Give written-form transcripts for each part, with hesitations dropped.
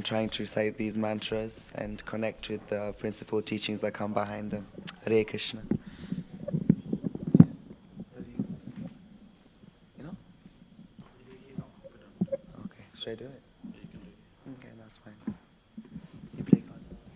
trying to recite these mantras and connect with the principal teachings that come behind them. Hare Krishna. You know? Okay, should I do it? Okay, that's fine. You play cards.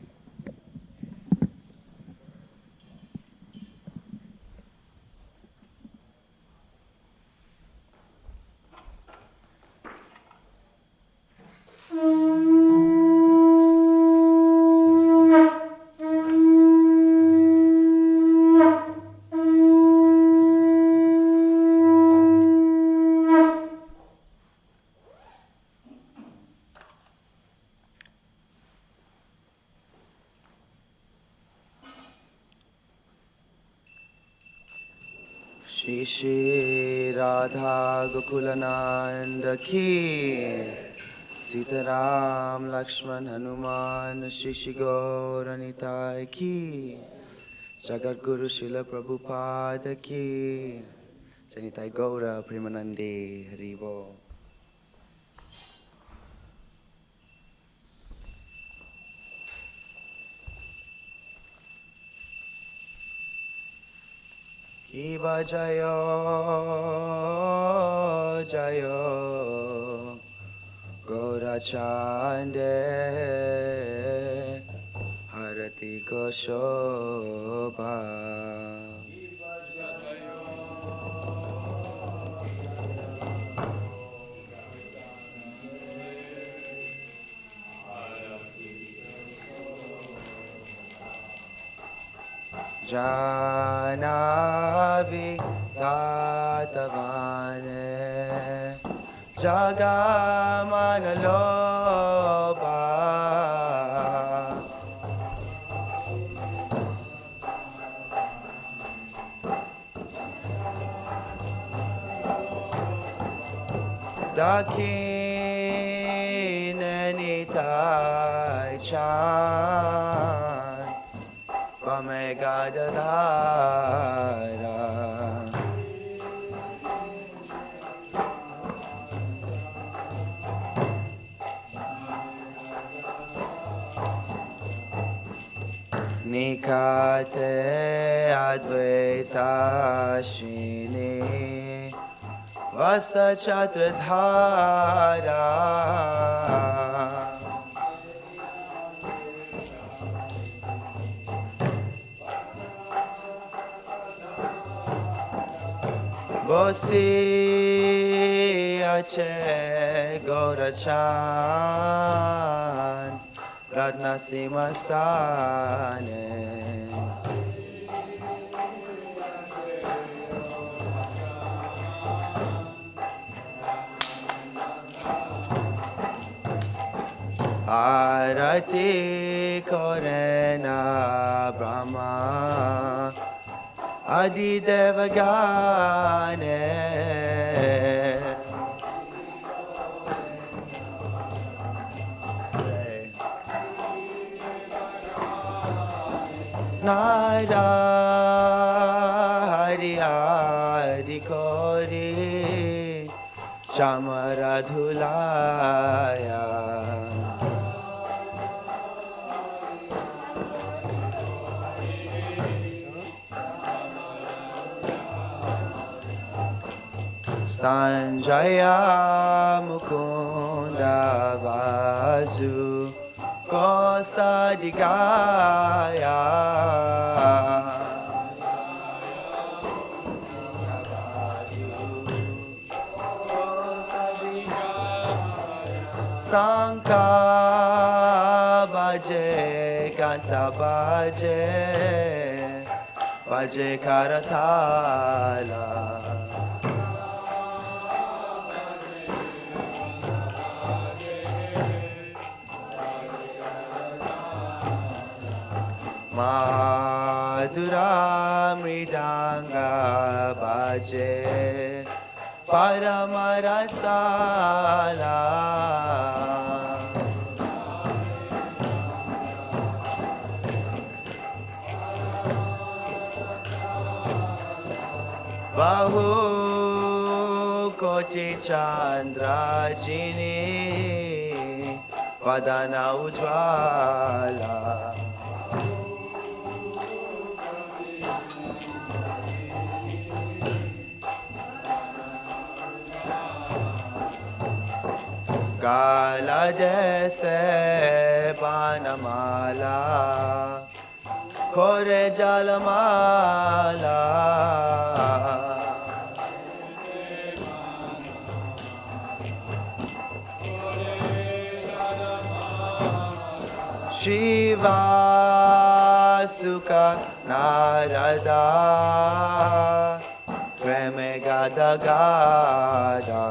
Shri Shri Radha Gokulananda Ki Sitaram Lakshman Hanuman Shri Shri Gauranitai Ki Jagat Guru Srila Prabhupada Ki Janitai Gaura Premanande Haribo. Kiva Jayo Jayo Gaurachande Harati Goshoba Janavi Tatavane Jagamanaloba Dakinanitai Chan Pamegadadhara Nikate Advaita Shini Vasachatradhara Bosi Ache Gaurachan Ratna Simasane Arati Korena Brahma Adi Devagane Nara Hari Hari Kori Chamaradhulaya Sanjaya Mukunda Vasu Kosadigaya Sanka Baje Kanta Baje Baje Karathala Madhura Mridanga Baje Paramarasala Bahu Kochi Chandra Jini vadana ujvala. Gala jese panamala, kore jalamala. Shiva Sukha Narada Preme Gada Gada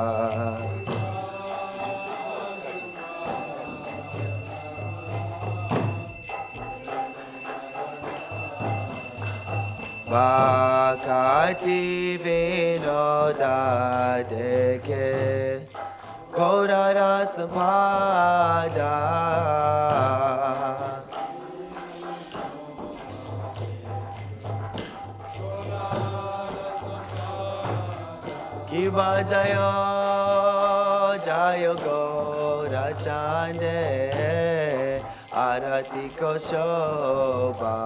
Bhaktivedanta Deke Gaurara Sampada Kiva Jaya Jaya Gaura Chande Arati Ko Shobha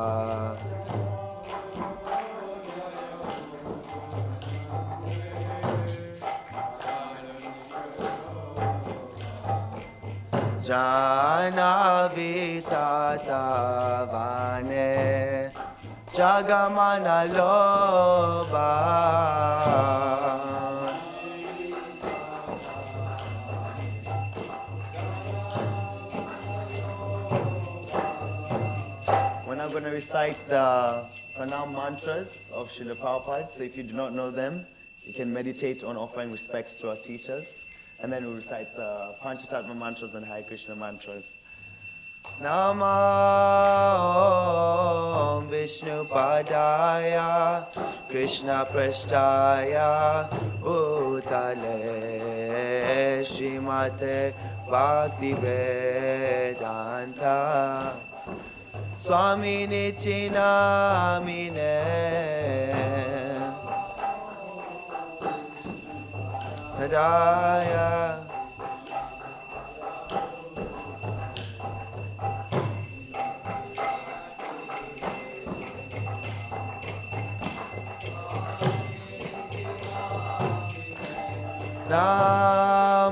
Jana Vitata Vane Jagamana Loba We're now going to recite the pranam mantras of Srila Prabhupada. So if you do not know them, you can meditate on offering respects to our teachers. And then we'll recite the Untitled mantras and Hare Krishna mantras. Nama Vishnu Padaya Krishna Prasthaya Bhutale Srimate Bhaktivedanta Swami Nichinamine Padaya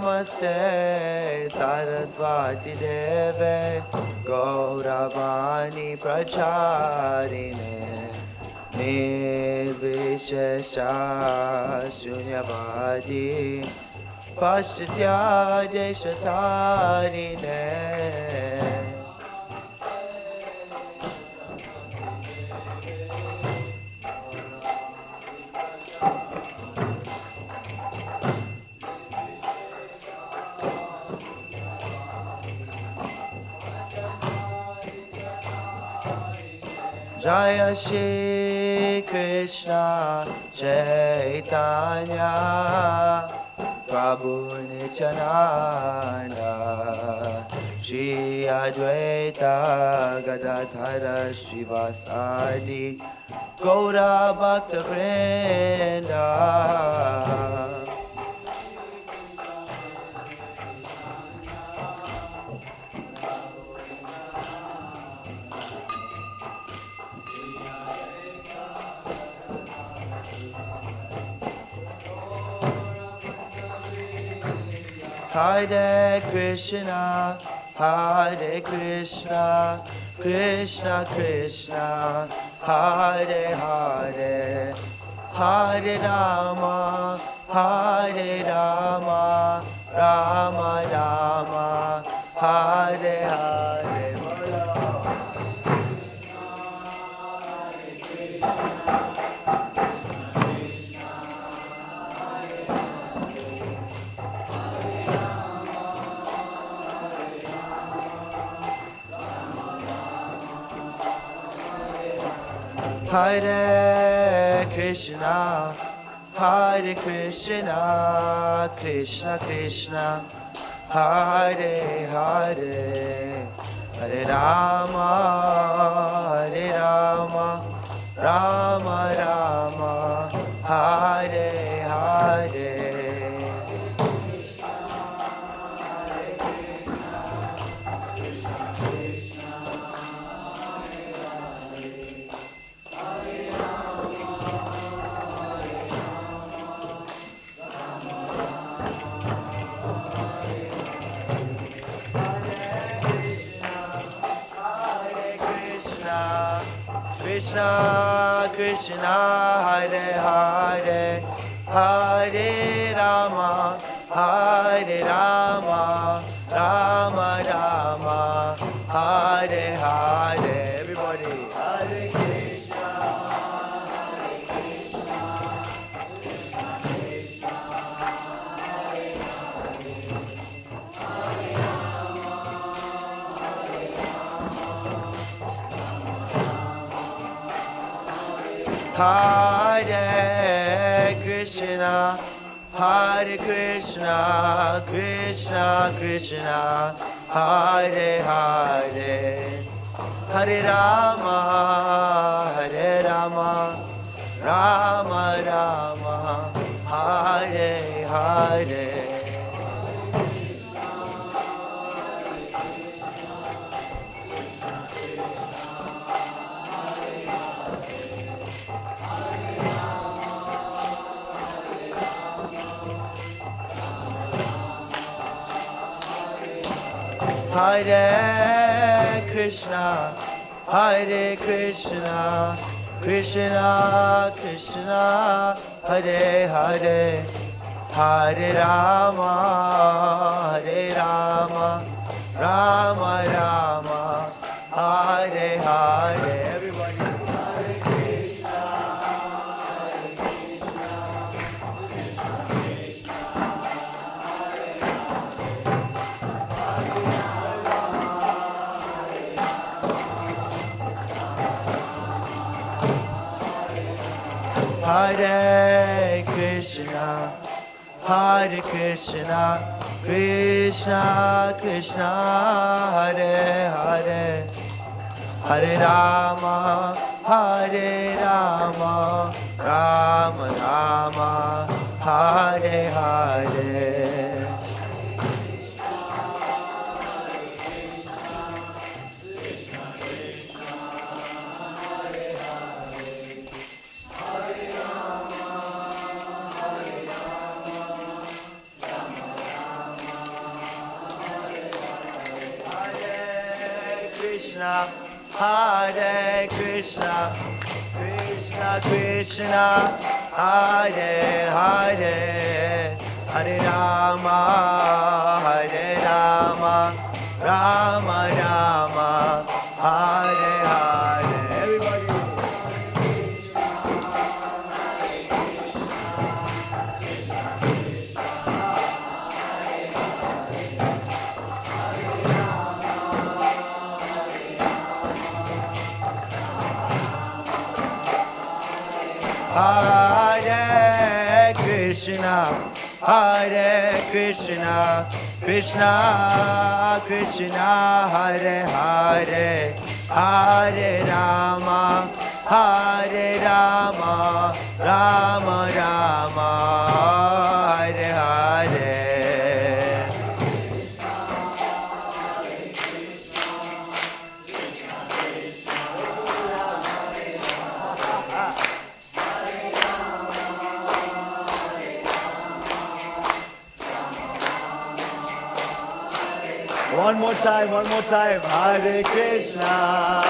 Namaste Saraswati Deve Gauravani Pracharine Nirvishesha Shunyavadi Paschatya Deshatarine Jaya Shri Krishna Chaitanya Prabhu Nityananda Shri Advaita Gadadhara Srivasadi Gaura Bhakta Vrinda Hare Krishna, Hare Krishna, Krishna Krishna, Hare Hare, Hare Rama, Hare Rama, Rama Rama, Hare Hare. Hare Krishna, Hare Krishna, Krishna Krishna, Hare Hare, Hare Rama, Hare Rama, Rama Rama, Hare Hare. Krishna Krishna Hare Hare Hare Rama Hare Rama Rama Rama Hare Hare. Everybody. Hare Krishna Hare Krishna Hare Krishna Krishna Krishna Hare Hare Hare Rama Rama Rama Hare Hare. Hare Krishna Krishna Krishna Hare Hare Hare Rama Rama Rama Hare Hare. Everybody. Hare Krishna Hare Krishna Krishna Krishna Hare Hare Hare Rama Rama Rama Hare Hare. Hare Krishna Krishna Krishna Hare Hare Hare Rama Rama Rama Hare Hare. Everybody. Hare Krishna Krishna Krishna Hare Hare Hare Rama Rama Rama Hare Hare. One more time. Hare Krishna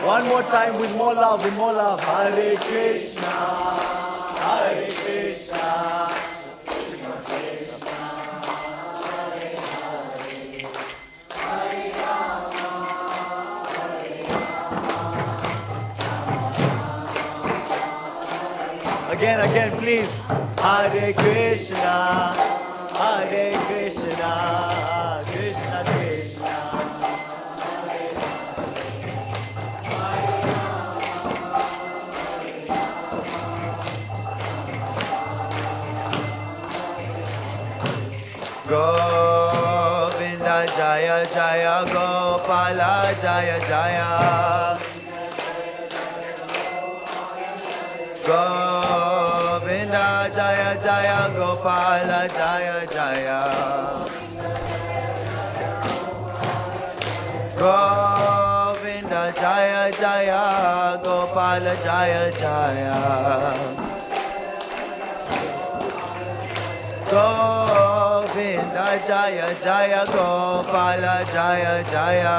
One more time with more love. Hare Krishna Again, please. Hare Krishna, Krishna Krishna. Govinda Jaya Jaya Gopala Jaya Jaya. Govinda Jaya Jaya Gopala Jaya Jaya. Govinda Jaya Jaya, Gopala Jaya Jaya. Govinda Jaya Jaya, Gopala Jaya Jaya.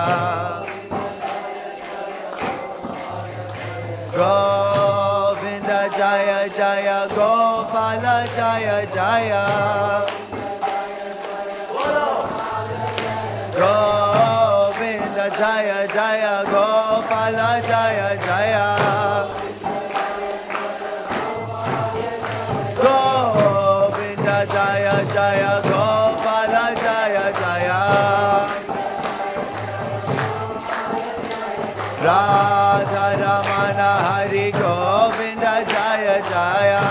Govinda Jaya Jaya, Gopala Jaya Jaya. Govinda Jaya Jaya, Gopala Jaya Jaya. Govinda Jaya Jaya, Gopala Jaya Jaya. Radha Ramana Hari Govinda Jaya Jaya.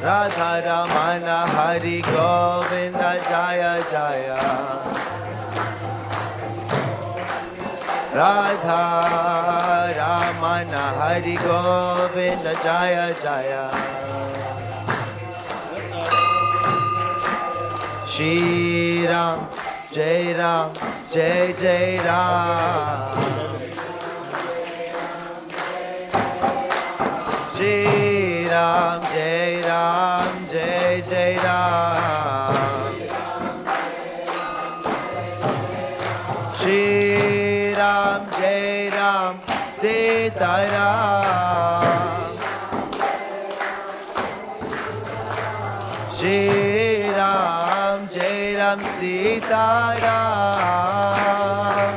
Radha Ramana Hari Govinda Jaya Jaya. Radha Ramana Hari Govinda Jaya Jaya. Shri Ram, Jai Ram, Jai Jai Ram. Shri Ram, Jai Ram, Jai Jai Ram. Shri Ram, Jai Ram, Sita Ram. Shri Ram, Jai Ram, Sita Ram.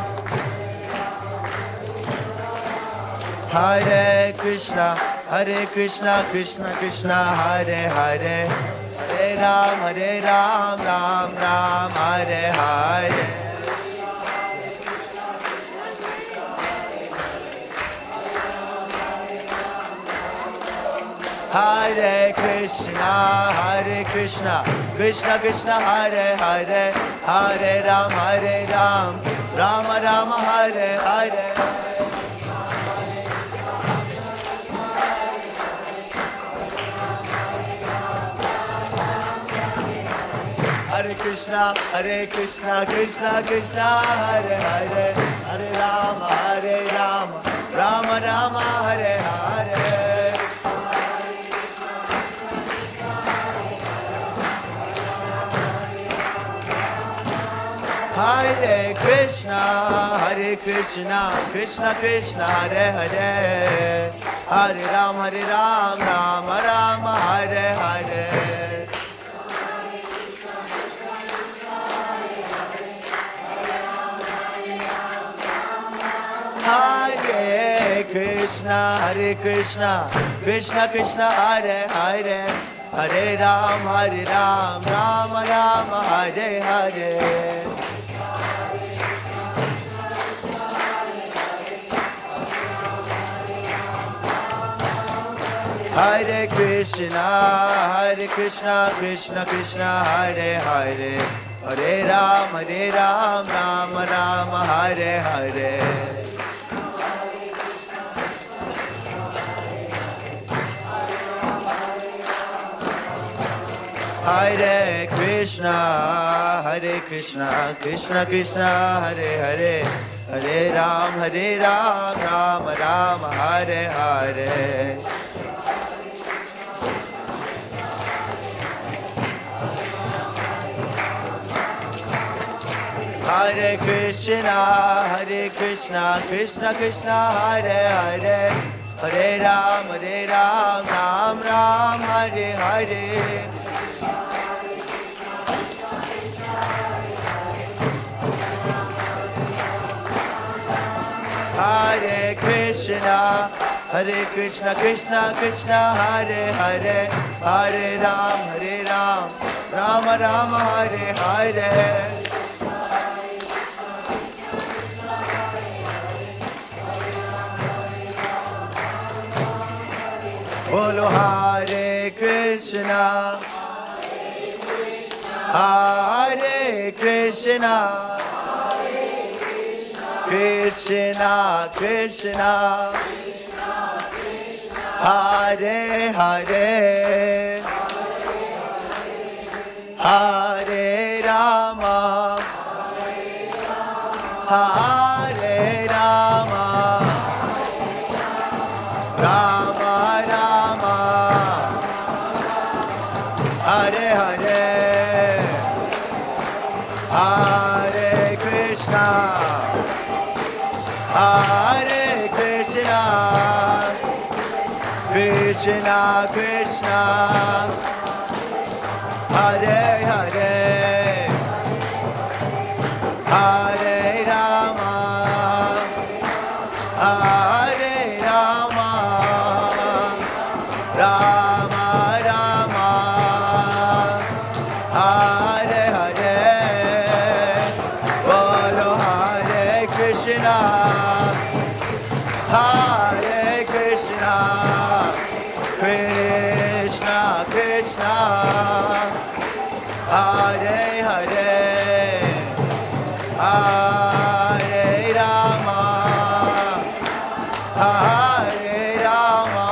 Hare Krishna, Krishna Krishna, Hare Hare. Hare Ram, Ram Ram, Hare Hare. Hare Krishna, Krishna Krishna, Hare Hare. Hare Ram, Ram Ram, Hare Hare. Hare Krishna, Krishna Krishna, Hare Hare. Hare Ram, Ram Ram, Hare Hare. Hare Krishna, Krishna Krishna, Hare Hare. Hare Ram, Ram Ram, Hare Hare. Hare Krishna, Krishna Krishna, Hare Hare. Hare Ram, Ram Ram, Hare Hare. Hare Krishna, Krishna Krishna, Hare Hare. Hare Ram, Ram Ram, Hare Hare. Hare Krishna, Krishna Krishna, Hare Hare. Hare Ram, Ram Ram, Hare Hare. Hare Krishna, Krishna Krishna, Hare Hare. Hare Ram, Ram Ram, Hare Hare. Hare Krishna, Krishna Krishna, Hare Hare. Hare Ram, Ram Ram, Hare Hare. Bolo Hare Krishna, Hare Krishna, Krishna Krishna, Hare Hare, Hare Ram. Rama, Hare Rama, Rama Rama, Hare Hare, Hare Krishna, Hare Krishna, Krishna Krishna, Hare Hare, Hare Rama, Hare Rama, Rama Rama, Hare Hare, Bolo Hare Krishna, Hare Krishna, Krishna Krishna, Hare Hare, Hare Rama, Hare Rama,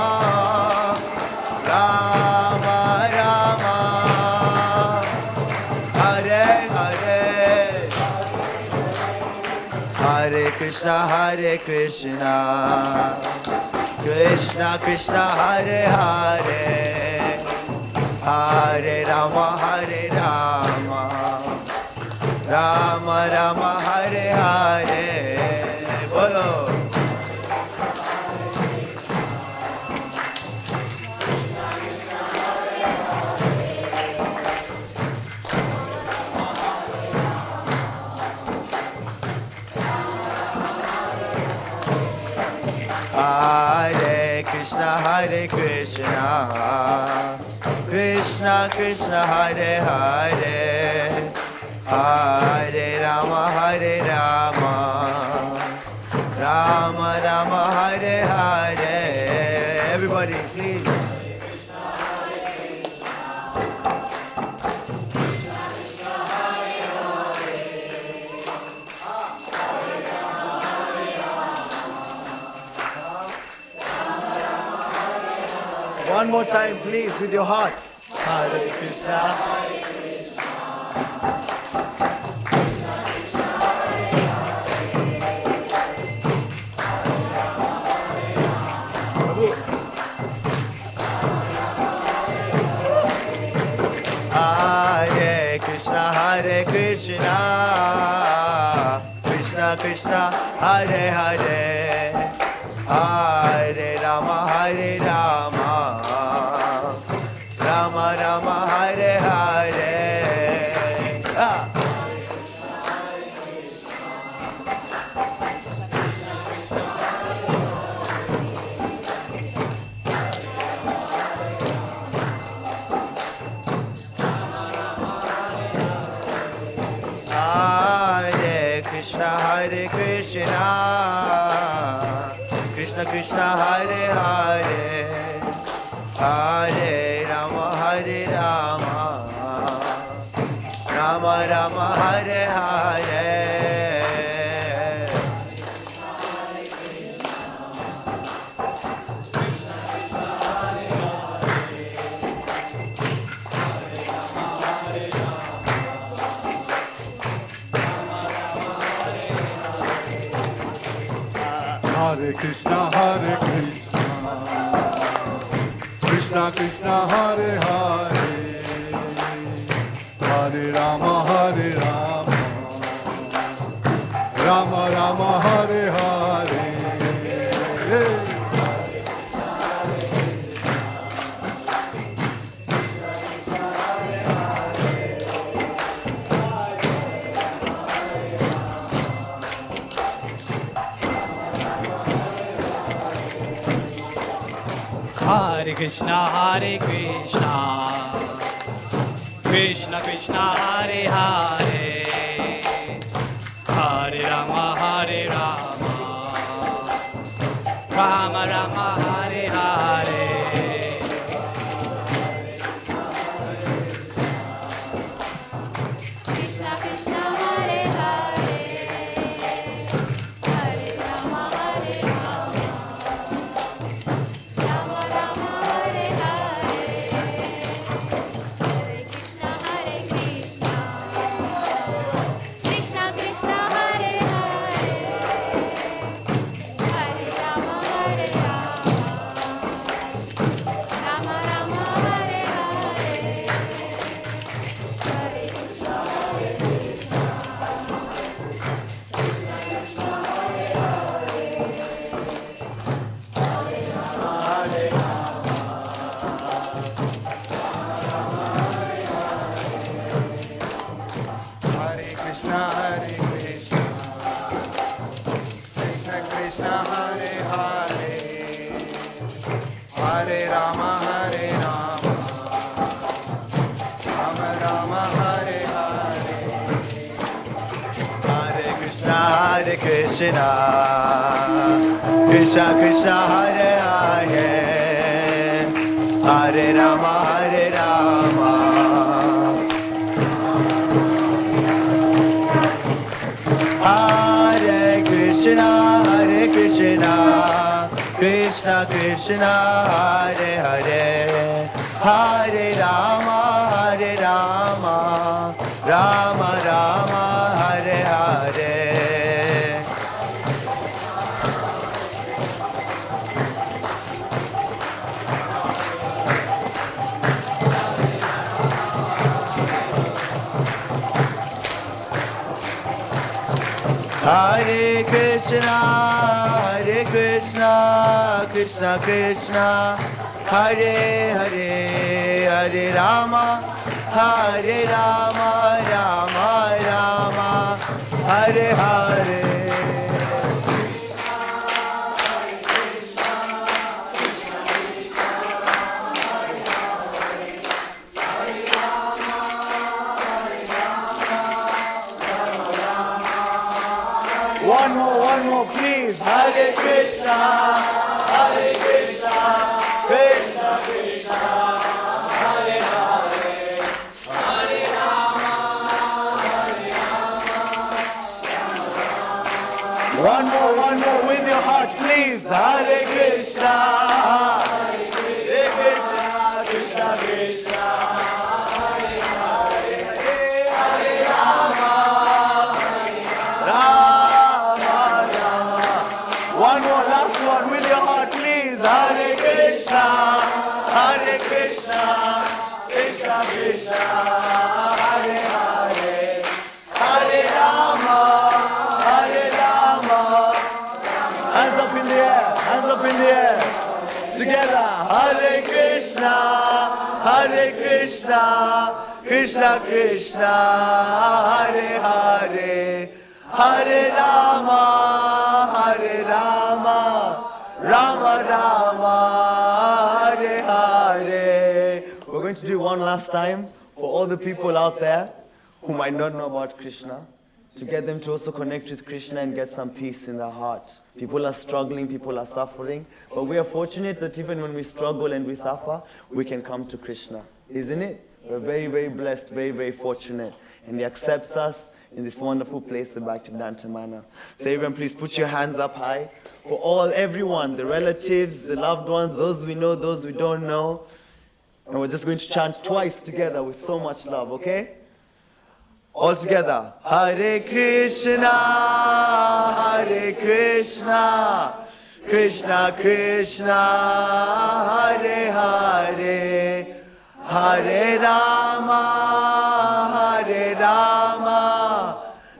Rama Rama, Hare Hare, Hare Krishna, Krishna Krishna, Hare Hare, Hare Rama, Rama Rama, Hare Hare, Bolo. Hare Krishna, Krishna Krishna, Hare Hare, Hare Rama, Rama Rama, Hare Hare. Everybody, please. One more time, please, with your heart. Hare Krishna. Hare Krishna, Krishna Krishna, Hare Hare, Hare Rama, Rama Rama, Hare Hare. Hare Krishna, Krishna Krishna, Hare Hare, Hare Rama, Rama Rama, Hare Hare. Hare Krishna, Krishna Krishna, Hare Hare, Hare Rama, Rama Rama, Hare Hare. Hare Krishna, Krishna Krishna, Hare Hare, Hare Rama, Rama Rama, Hare Hare. Krishna Krishna, Hare Hare, Hare Rama, Rama Rama, Hare Hare, Hare Krishna, Krishna Krishna, Hare Krishna, Krishna Krishna, Hare Hare, Hare Rama, Hare Rama. Hare Krishna, Krishna Krishna, Hare Hare, Hare Rama, Rama Rama, Hare Hare. Hare Krishna, Krishna Krishna, Hare Hare, Hare Rama, Rama Rama, Hare Hare. One more, please. Hare Krishna, Krishna Krishna, Hare Hare, Hare Rama, One more with your heart, please. Hare Krishna, Krishna Krishna, Hare Hare, Hare Rama, One more, last one with your heart, please. Hare Krishna, Krishna Krishna, Hare Hare, Hare Rama, Hands up in the air, together. Hare Krishna, Krishna Krishna, Hare Hare, Hare Rama, Rama Rama, Hare Hare. We're going to do one last time for all the people out there who might not know about Krishna, to get them to also connect with Krishna and get some peace in their heart. People are struggling, people are suffering, but we are fortunate that even when we struggle and we suffer, we can come to Krishna, isn't it? We're very, very blessed, very, very fortunate, and He accepts us in this wonderful place, the Bhaktivedanta Manor. So everyone, please put your hands up high for everyone, the relatives, the loved ones, those we know, those we don't know. And we're just going to chant twice together with so much love, okay? All together. Hare Krishna, Krishna Krishna, Hare Hare, Hare Rama,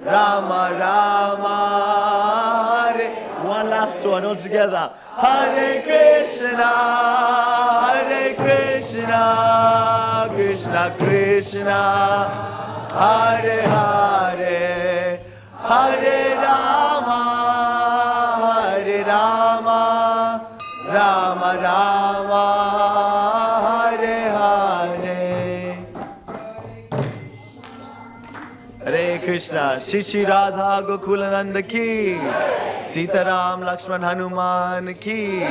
Rama Rama, Hare. One last one, all together. Hare Krishna, Krishna Krishna, Hare Hare, Hare Rama, Rama Rama, Hare Hare. Hare Krishna, Shri Shri Radha Gokulananda ki, Sitaram Lakshman Hanuman ki,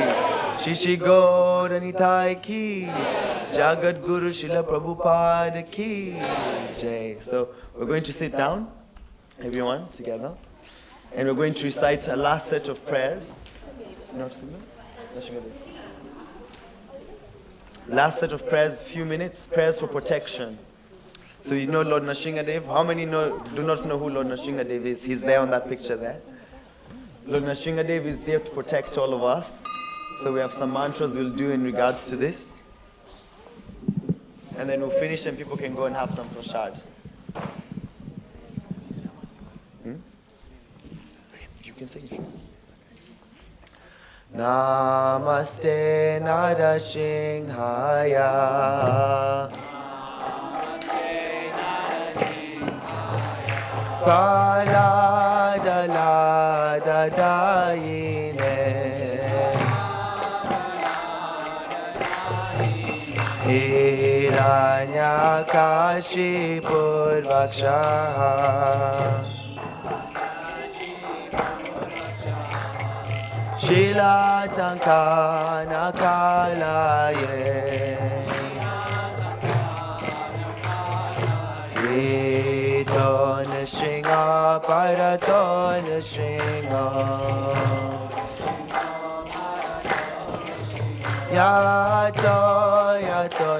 Shri Shri Gaur Nitai ki, Jagat Guru Srila Prabhupada ki Jai. So we're going to sit down, everyone together, and we're going to recite a last set of prayers. Last set of prayers, few minutes, prayers for protection. So you know Lord Nrsingadev? How many do not know who Lord Nrsingadev is? He's there on that picture there. Lord Nrsingadev is there to protect all of us. So we have some mantras we'll do in regards to this. And then we'll finish and people can go and have some prasad. You can take it. Namaste Narasimhaya, Praladadadayine, Hiranyakashipurvakshaha, Shila Tankana Kalaye Ton Shinga Paraton Shinga Yato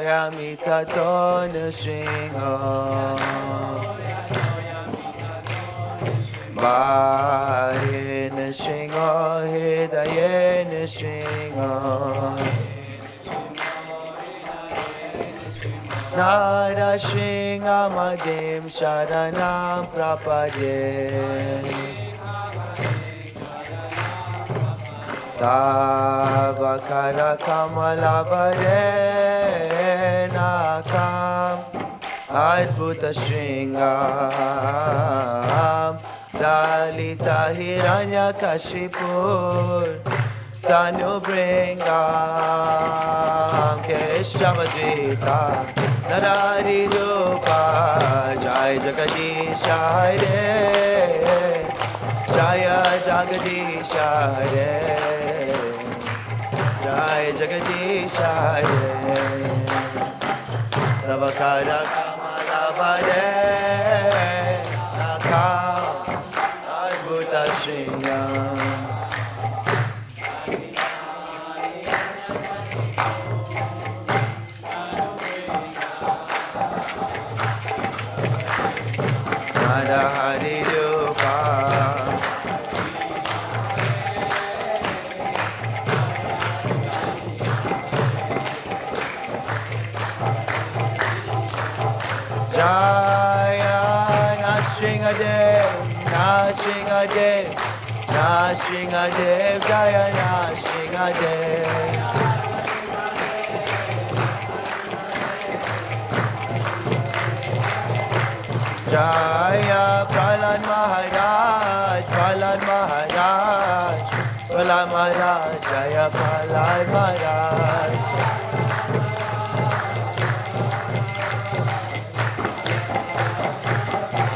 Yamita Ton Shinga Barin Shinga Hidayen Shinga Nara Shinga Madim Sharanam Prapade Tavakara Kamala Nakam Adbhuta Shringam Dalita Hiranya Kashipur Tanu Bringam Keshavajita Narari Rupa Jai Jagadisha Hare Jaya Jagadisha Hare Jai Jagadisha Hare Navakara Kamala Vade Nakam Adbhuta Shringam Hari Rupa Jaya Nashingadev Nashingadev Nashingadev Jaya Nashingadev Jaya Prahlad Maharaj, Prahlad Maharaj, Prahlad Maharaj, Jaya Prahlad Maharaj.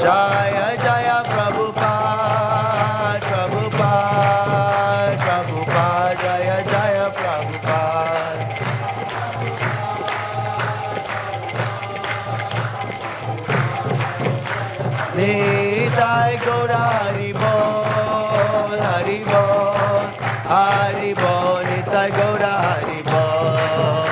Jaya Jaya Prabhupada, Prabhupada, Prabhupada, Jaya Jaya Prabhupada. Nitai Gaura Hari Bol, Hari Bol, Hari Bol, Nitai Gaura Hari Bol.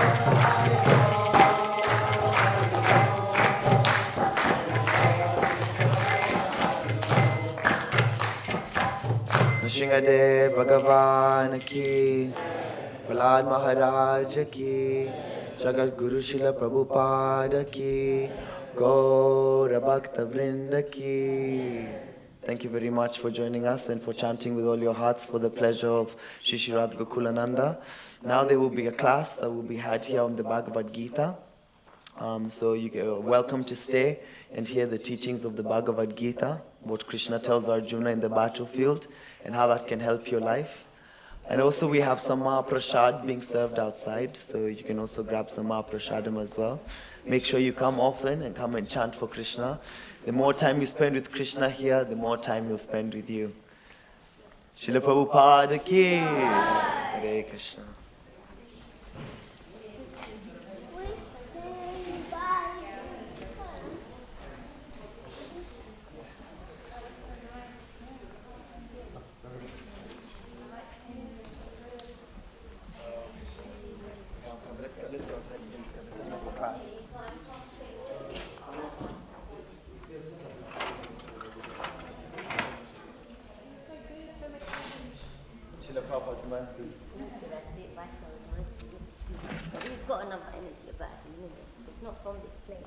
Nrsimhadev Bhagavan ki, Prahlad Maharaj ki, Jagat Guru Srila Prabhupada ki, Gaura Bhakta Vrinda ki. Thank you very much for joining us and for chanting with all your hearts for the pleasure of Shri Shri Radha Gokulananda. Now there will be a class that will be had here on the Bhagavad Gita. So you're welcome to stay and hear the teachings of the Bhagavad Gita, what Krishna tells Arjuna in the battlefield and how that can help your life. And also we have some Mahaprasad being served outside, so you can also grab some Mahaprasadam as well. Make sure you come often and come and chant for Krishna. The more time you spend with Krishna here, the more time he'll spend with you. Srila Prabhupada ki. Hare Krishna. Let's go outside. This is not for class. Srila Prabhupada's mercy. That's it, Vaishnava's mercy. But he's got another energy about him, isn't it? It's not from this plane.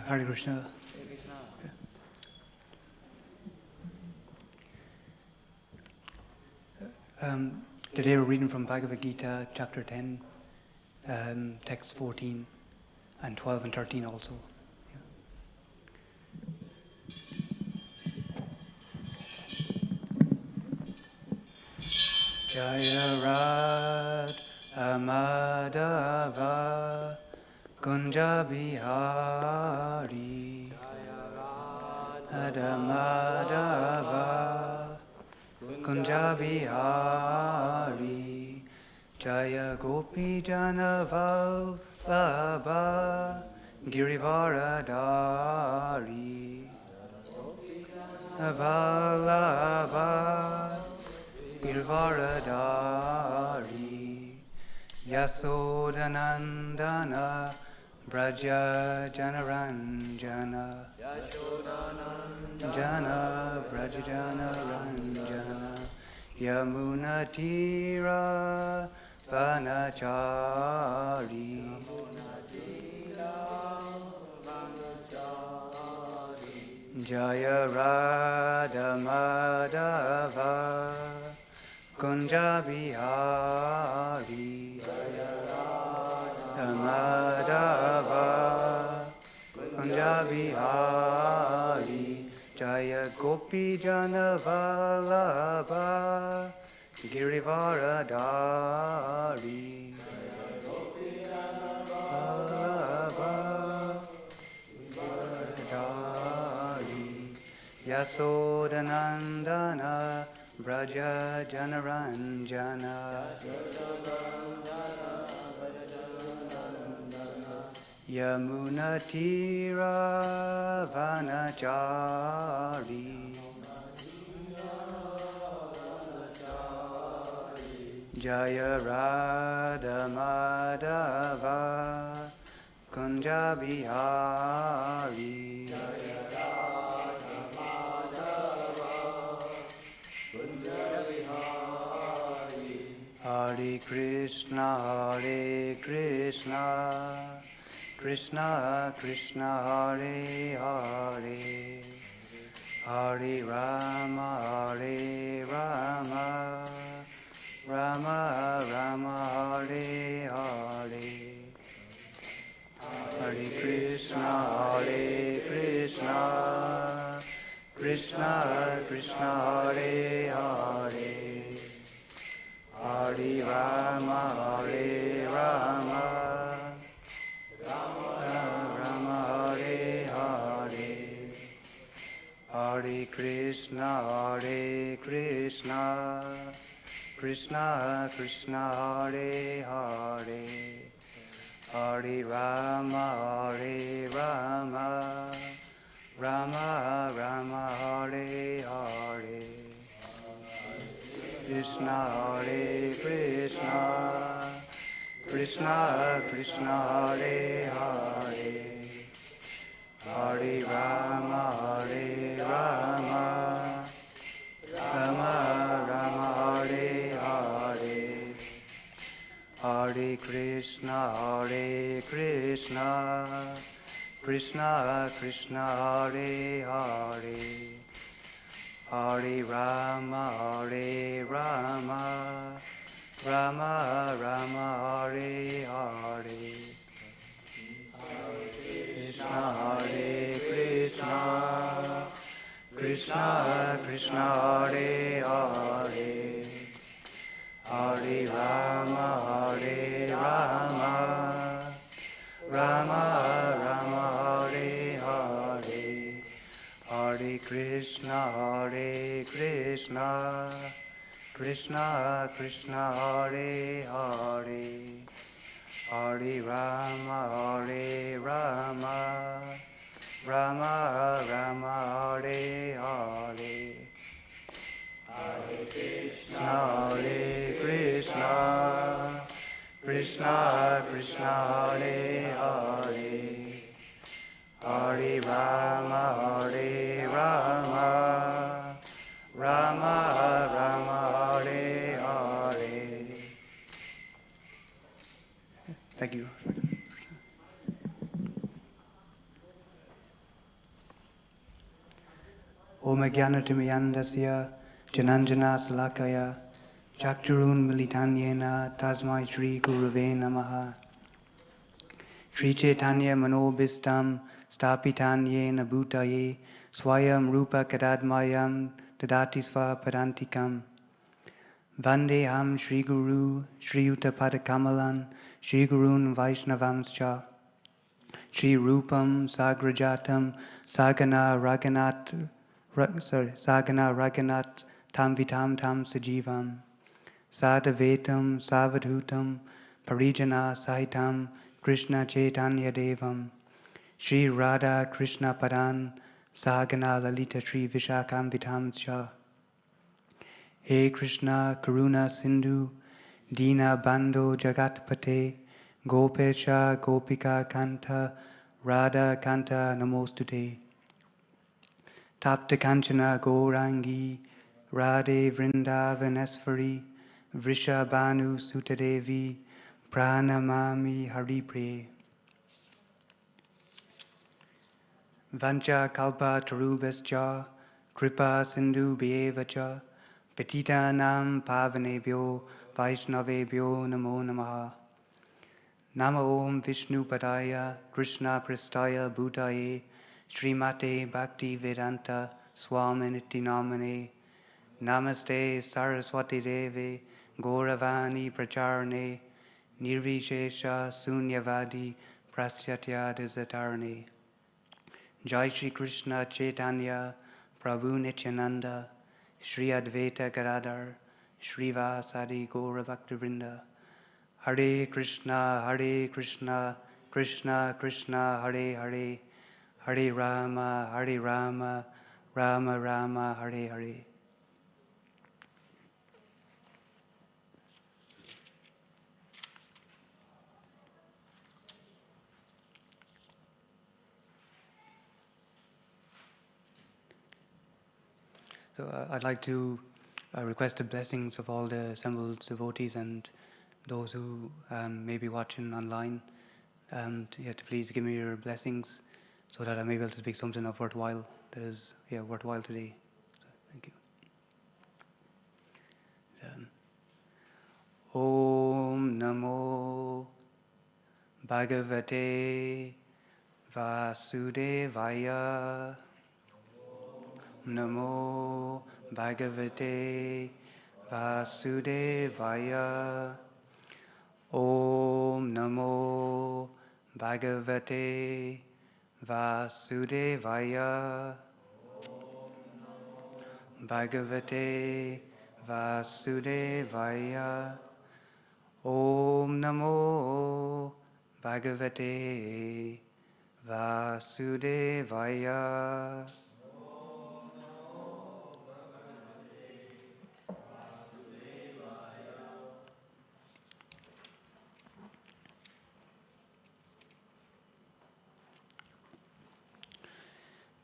Hare Krishna. Today we're reading from Bhagavad Gita, chapter 10, text 14, and 12 and 13 also. Jaya Radha Madhava Kunja Bihari Radha Madhava Kunja Bihari Jaya Gopi Jana Vallabha Girivaradari Vallabha Girivaradari Yasodanandana Braja Janaranjana Jana Braja Janaranjana Yamuna Tira Vanachari Jaya Radha Madhava Kunja Bihari Madhava Kunja Bihari Jaya Gopi Jana Vallabha Girivaradari Yasodanandana Braja Janaranjana Yamuna Tira Vanachari Jaya Radha Madhava Kunja Bihari Hare Krishna Krishna Krishna Hare Hare Hare Rama Rama Rama Hare Hare Hare Krishna Krishna Krishna Hare Hare Hare Rama Rama Rama Hare Hare Hare Krishna Krishna Krishna Hare Hare Hare Rama Rama Rama Hare Hare Krishna Krishna Krishna Hare Hare Hare Rama Rama Rama Hare Hare Hare Krishna Krishna Krishna Hare Hare Hare Rama Rama Rama Rama Hare Hare Krishna Krishna Krishna Hare Hare Hare Rama Rama Rama Rama Hare Hare Hare Krishna Krishna Krishna Hare Hare Hare Rama Rama Rama Rama Hare Hare Hare Krishna Krishna Krishna Hare Hare Hare Rama Rama Rama Rama Hare Hare. Thank you. Om Jnanatimyandasya Jananjana Salakaya Chakturun Militanyena Tasmai Shri Gurave Namaha Shri Chaitanya Manobhistam Stapitanyena Bhutaye Swayam Rupa Kadadmayam Dadati Sva Padantikam Vandeham Shri Guru Shri Yuta Padakamalan Shri Gurun Vaishnavamscha Shri Rupam Sagrajatam Sagana Raganat Tam Vitam Tam Sajivam Sadavetam Savadhutam Parijana Sahitam Krishna Chaitanya Devam Shri Radha Krishna Padan Sagana Lalita Shri Vishakam Vitam Cha He Krishna Karuna Sindhu Dina Bando Jagatpate Gopesha Gopika Kanta Radha Kanta Namostute Tapta Kanchana Gourangi Radhe Vrindavanasvari Vrishabhanu Sutadevi Pranamami Haripre Vancha Kalpa Tarubascha Kripa Sindhu Bhyevacha Petita Nam Pavanebhyo Vaishnavebhyo Namo Namaha Nama Om Vishnu Padaya Krishna Prastaya Bhutaye Srimate Bhaktivedanta Swaminiti Namane Namaste Saraswati Deve Gauravani Pracharane Nirvishesha Sunyavadi Prasyatya Desatarane Jai Shri Krishna Chaitanya Prabhu Nityananda Shri Advaita Gadadhar Srivasadi Gaura Bhaktivinoda Hare Krishna Krishna Krishna Hare Hare Hare Rama Rama Rama Hare Hare. So I'd like to request the blessings of all the assembled devotees and those who may be watching online. And to please give me your blessings so that I may be able to speak something of worthwhile, that is worthwhile today. So, thank you. Om Namo Bhagavate Vasudevaya. Namo Bhagavate Vasudevaya. Om Namo Bhagavate Vasudevaya. Bhagavate Vasudevaya. Om Namo Bhagavate Vasudevaya.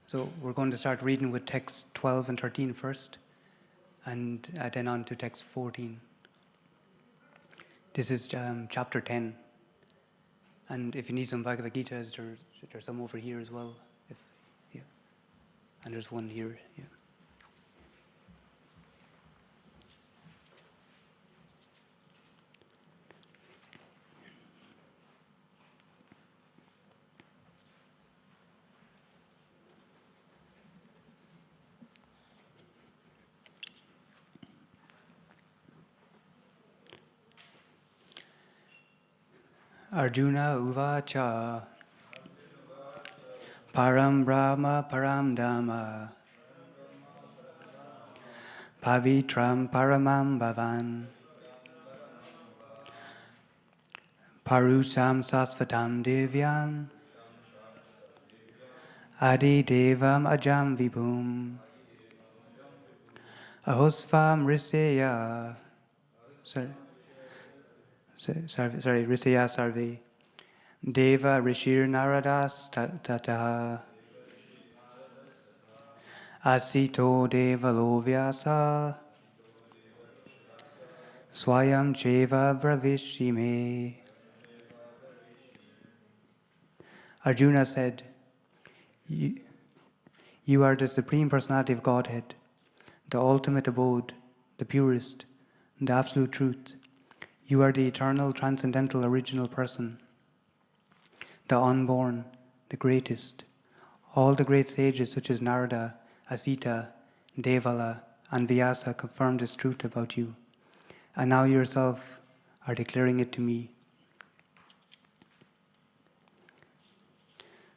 So we're going to start reading with text 12 and 13 first, and then on to text 14. This is chapter 10. And if you need some Bhagavad Gitas, there's some over here as well. And there's one here. Yeah. Arjuna Uvacha Param Brahma Param Dhamma Pavitram Paramam Bhavan Parusam Sasvatam Divyam Adi Devam Ajam Vibhum Ahosvam Riseya Risaya Sarve Deva Rishir Naradas Tataha Asito Deva Lovyasa Swayam Cheva Bravishime. Arjuna said, You are the Supreme Personality of Godhead, the ultimate abode, the purest, the absolute truth. You are the eternal, transcendental, original person, the unborn, the greatest. All the great sages such as Narada, Asita, Devala, and Vyasa confirmed this truth about you, and now yourself are declaring it to me.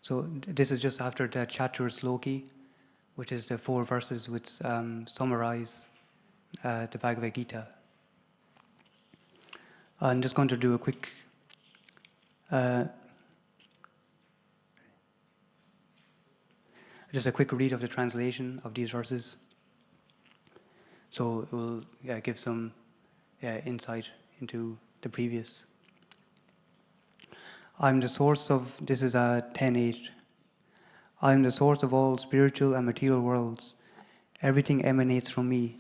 So this is just after the Chatur Sloki, which is the 4 verses which summarize the Bhagavad Gita. I'm just going to do a quick read of the translation of these verses. So it will give some insight into the previous. I'm the source of, this is 10:8. I am the source of all spiritual and material worlds. Everything emanates from me.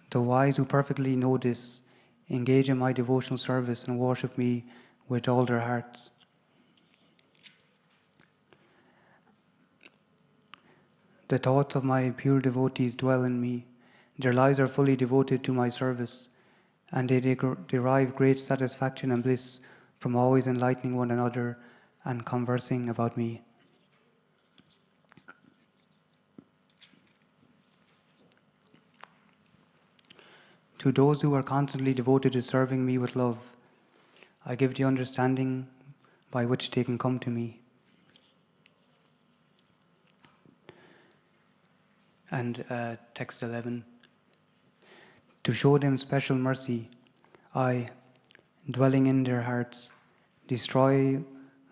The wise who perfectly know this engage in my devotional service and worship me with all their hearts. The thoughts of my pure devotees dwell in me. Their lives are fully devoted to my service, and they derive great satisfaction and bliss from always enlightening one another and conversing about me. To those who are constantly devoted to serving me with love, I give the understanding by which they can come to me. And text 11. To show them special mercy, I, dwelling in their hearts, destroy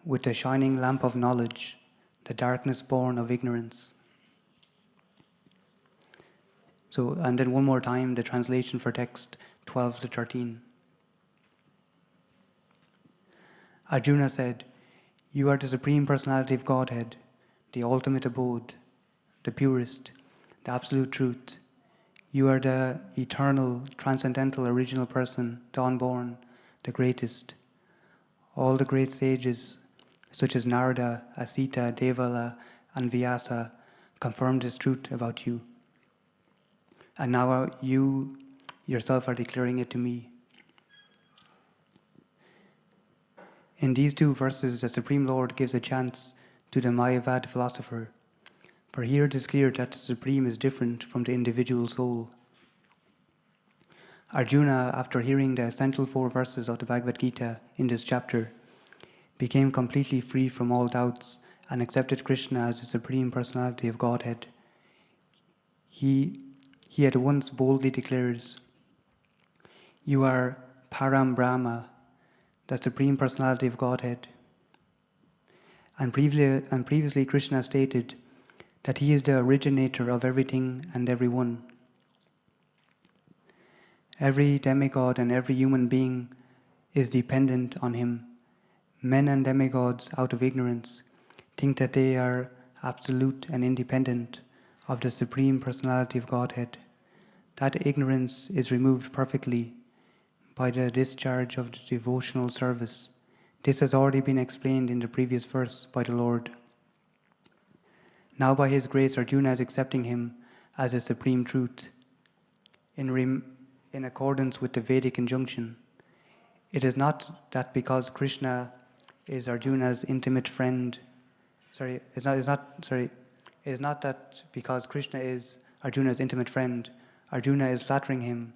with the shining lamp of knowledge the darkness born of ignorance. So, and then one more time, the translation for text 12 to 13. Arjuna said, "You are the Supreme Personality of Godhead, the ultimate abode, the purest, the absolute truth. You are the eternal, transcendental, original person, the unborn, the greatest. All the great sages, such as Narada, Asita, Devala, and Vyasa, confirmed this truth about you. And now you yourself are declaring it to me." In these 2 verses, the Supreme Lord gives a chance to the Mayavad philosopher, for here it is clear that the Supreme is different from the individual soul. Arjuna, after hearing the essential 4 verses of the Bhagavad Gita in this chapter, became completely free from all doubts and accepted Krishna as the Supreme Personality of Godhead. He at once boldly declares, "You are Param Brahma, the Supreme Personality of Godhead." And previously Krishna stated that he is the originator of everything and everyone. Every demigod and every human being is dependent on him. Men and demigods, out of ignorance, think that they are absolute and independent of the Supreme Personality of Godhead. That ignorance is removed perfectly by the discharge of the devotional service. This has already been explained in the previous verse by the Lord. Now by His grace, Arjuna is accepting Him as a supreme truth. In accordance with the Vedic injunction, it is not that because Krishna is Arjuna's intimate friend. It is not that because Krishna is Arjuna's intimate friend, Arjuna is flattering him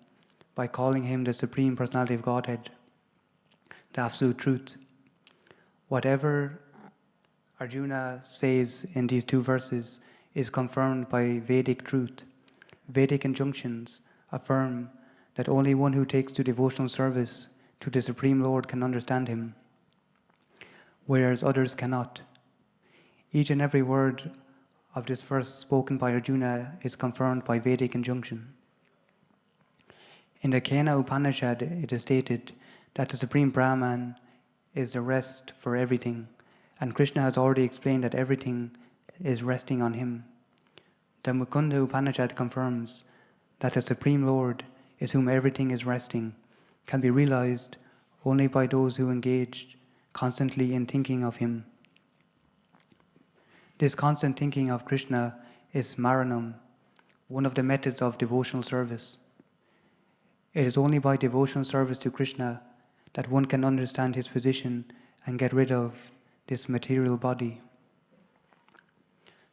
by calling him the Supreme Personality of Godhead, the Absolute Truth. Whatever Arjuna says in these 2 verses is confirmed by Vedic truth. Vedic injunctions affirm that only one who takes to devotional service to the Supreme Lord can understand him, whereas others cannot. Each and every word of this verse spoken by Arjuna is confirmed by Vedic injunction. In the Kena Upanishad, it is stated that the Supreme Brahman is the rest for everything, and Krishna has already explained that everything is resting on him. The Mukunda Upanishad confirms that the Supreme Lord, is whom everything is resting, can be realized only by those who engage constantly in thinking of him. This constant thinking of Krishna is Smaranam, one of the methods of devotional service. It is only by devotional service to Krishna that one can understand his position and get rid of this material body.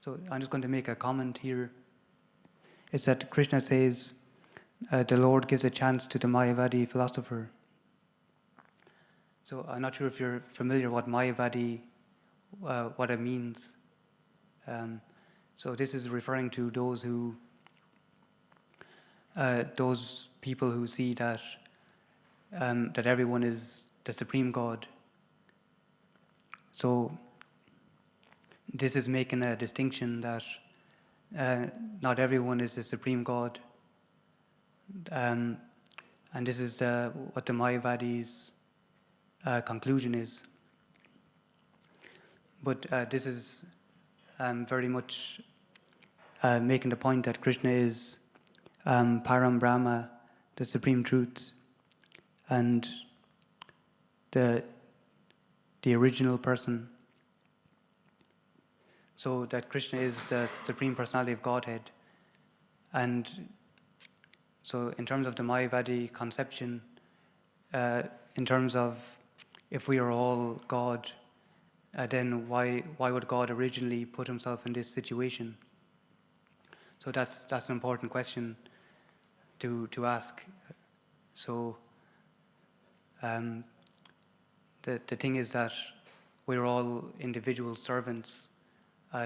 So I'm just going to make a comment here. It's that Krishna says the Lord gives a chance to the Mayavadi philosopher. So I'm not sure if you're familiar what Mayavadi, what it means. So this is referring to those people who see that that everyone is the supreme God. So this is making a distinction that not everyone is the supreme God, and this is what the Mayavadi's conclusion is. But this is very much making the point that Krishna is Param Brahma, the supreme truth, and the original person. So that Krishna is the supreme personality of Godhead. And so in terms of the Mayavadi conception, in terms of if we are all God, then why would God originally put himself in this situation? So that's an important question to ask. So the thing is that we're all individual servants,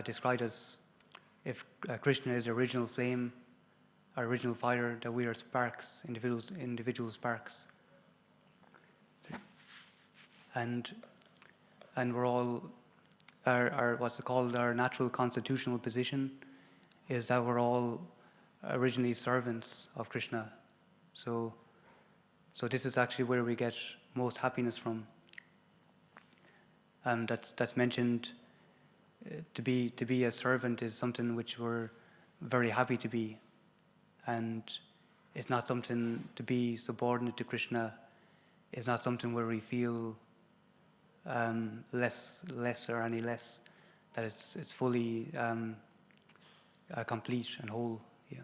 described as if Krishna is the original flame, our original fire, that we are sparks, individual sparks. And we're all, our what's called our natural constitutional position is that we're all originally servants of Krishna. So this is actually where we get most happiness from. That's mentioned. To be a servant is something which we're very happy to be, and it's not something to be subordinate to Krishna. It's not something where we feel less or any less. That it's fully complete and whole. Yeah.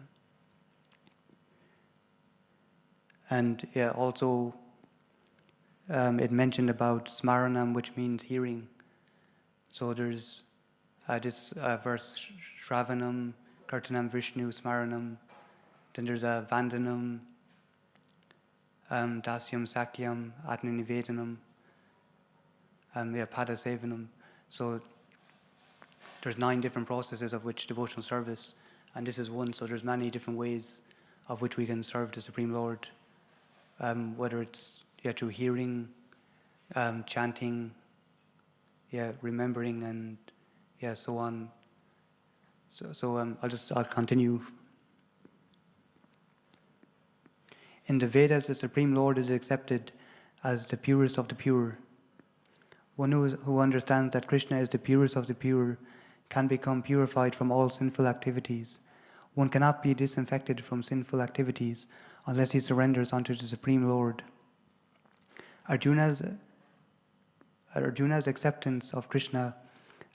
And yeah, also it mentioned about Smaranam, which means hearing. So there's this verse, Shravanam, Kirtanam, Vishnu, Smaranam. Then there's a Vandanam, Dasyam, Sakyam, Atmanivedanam, Padasevanam. So there's 9 different processes of which devotional service, and this is one. So there's many different ways of which we can serve the Supreme Lord, whether it's through hearing, chanting, remembering, and so on. So I'll continue. In the Vedas, the Supreme Lord is accepted as the purest of the pure. One who understands that Krishna is the purest of the pure can become purified from all sinful activities. One cannot be disinfected from sinful activities unless he surrenders unto the Supreme Lord. Arjuna's acceptance of Krishna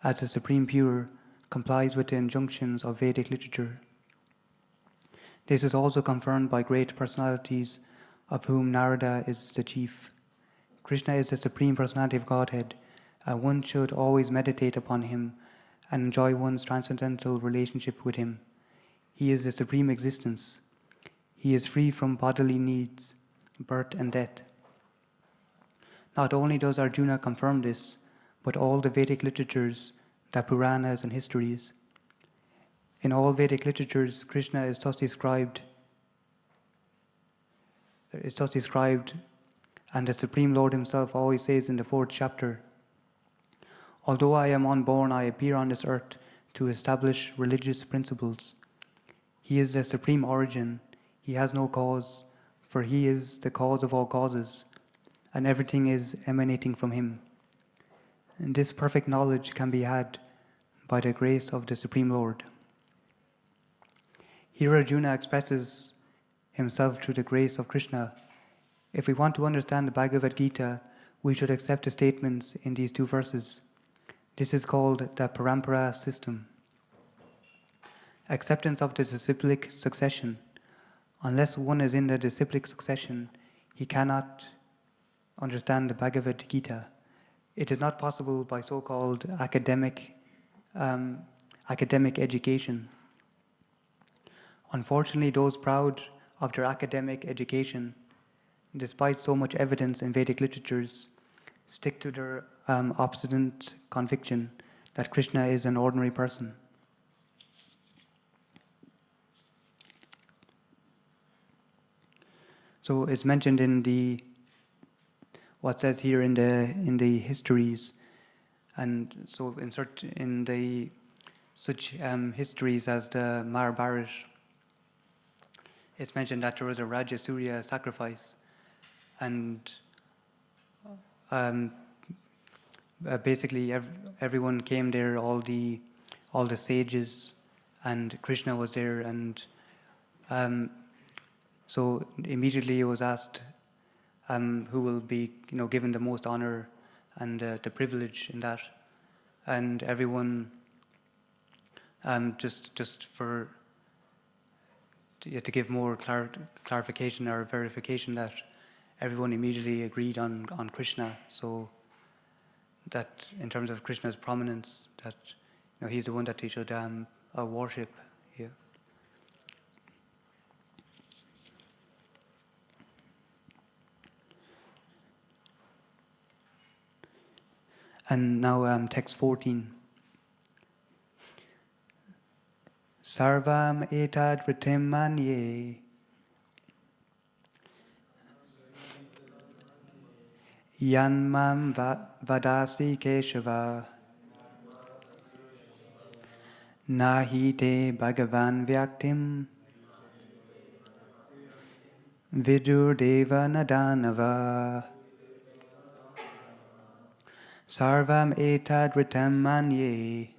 as the Supreme Pure complies with the injunctions of Vedic literature. This is also confirmed by great personalities, of whom Narada is the chief. Krishna is the Supreme Personality of Godhead, and one should always meditate upon him and enjoy one's transcendental relationship with him. He is the Supreme Existence. He is free from bodily needs, birth and death. Not only does Arjuna confirm this, but all the Vedic literatures, the Puranas and histories. In all Vedic literatures, Krishna is thus described, and the Supreme Lord himself always says in the 4th chapter, "Although I am unborn, I appear on this earth to establish religious principles. He is the supreme origin. He has no cause, for he is the cause of all causes, and everything is emanating from him. And this perfect knowledge can be had by the grace of the Supreme Lord." Here Arjuna expresses himself through the grace of Krishna. If we want to understand the Bhagavad Gita, we should accept the statements in these 2 verses. This is called the Parampara system. Acceptance of the disciplic succession. Unless one is in the disciplic succession, he cannot understand the Bhagavad Gita. It is not possible by so-called academic education. Unfortunately, those proud of their academic education, despite so much evidence in Vedic literatures, stick to their obstinate conviction that Krishna is an ordinary person. So it's mentioned in what says here in the histories, and so in the such histories as the Mahabharata, it's mentioned that there was a Rajasuya sacrifice, and basically everyone came there, all the sages, and Krishna was there, and so immediately it was asked who will be given the most honor and the privilege in that, and everyone just for to give more clarification or verification, that everyone immediately agreed on Krishna. So that in terms of Krishna's prominence, that he's the one that they should worship here. And now text 14. Sarvam etad vritim manye yanmam vadasi keshava nahi te bhagavan vyaktim vidur deva nadanava. Sarvam etad vritim manye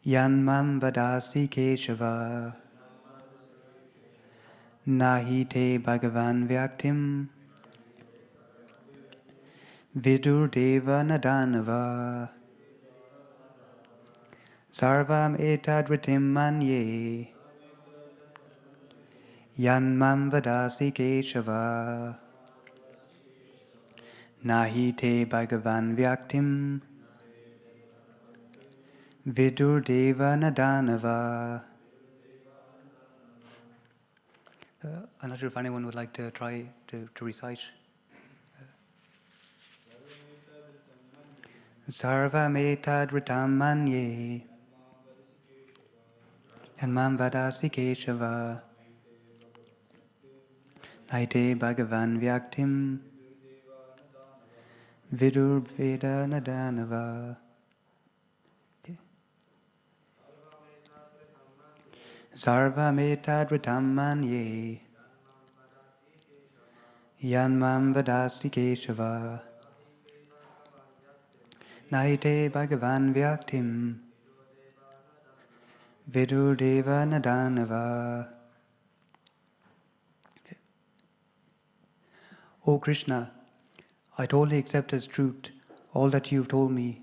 yanmam vadasi keshava nahi te bhagavan vyaktim vidur deva nadanava. Sarvam etad vritim manye yanmam vadasi keshava nahi te bhagavan vyaktim vidur deva nadanava. I'm not sure if anyone would like to try to recite. Sarvam etad vritam manye yanmam vadasi keshava nahi te bhagavan vyaktim vidur veda nadanava. Sarvam etad vritam manye yanmam vadasi keshava nahi te bhagavan vyaktim vidur deva nadanava. O Krishna, I totally accept as truth all that you have told me.